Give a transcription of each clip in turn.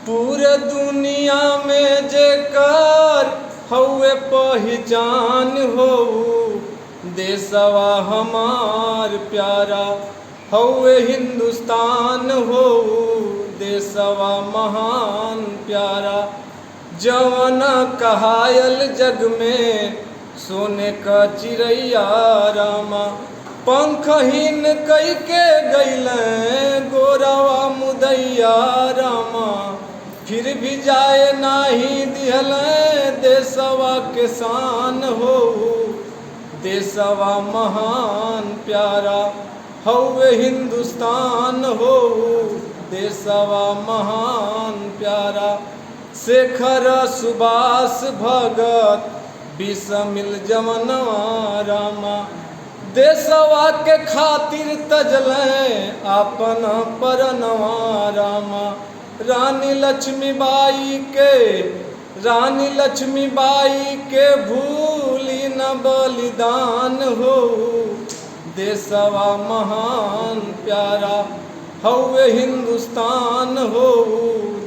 पूरे दुनिया में जेकर हउए पहचान हो, देशवा हमार प्यारा हउए हिंदुस्तान हो, देशवा महान प्यारा। जवन कहायल जग में सोने का चिड़ैया रामा, पंखहीन कई के गैलें गोरवा मुदैया रामा, फिर भी जाए नाही दिहलें देशवा के शान हो, देशवा महान प्यारा हउए हिंदुस्तान हो, देशवा महान प्यारा। शेखर सुभाष भगत बिसमिल जमनवा रामा, देशवा के खातिर तजलें आपन परनवा रामा। रानी लक्ष्मीबाई के भूली न बलिदान हो, देशवा महान प्यारा हउए हिंदुस्तान हो,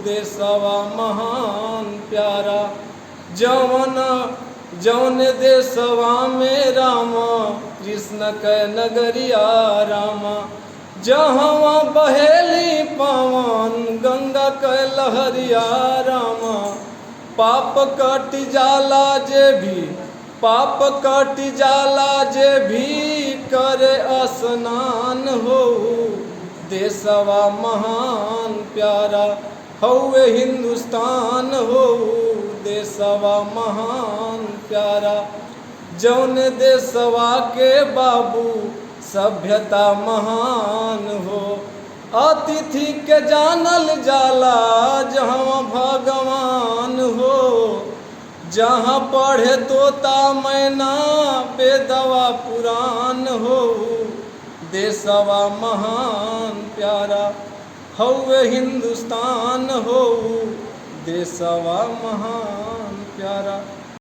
देशवा महान प्यारा। जौन देशवा में रामा कृष्ण के नगरिया रामा, जहाँ बहेली पावन गंगा के लहरिया रामा, पाप कट जाला जे भी करे स्नान हो, देशवा महान प्यारा हउए हिंदुस्तान हो, देशवा महान प्यारा। जौन देशवा के बाबू सभ्यता महान हो, अतिथि के जानल जाला जहाँ भगवान हो, जहाँ पढ़े तोता मैना बेदवा पुराण हो, देशवा महान प्यारा हउए हिंदुस्तान हो, देशवा महान प्यारा।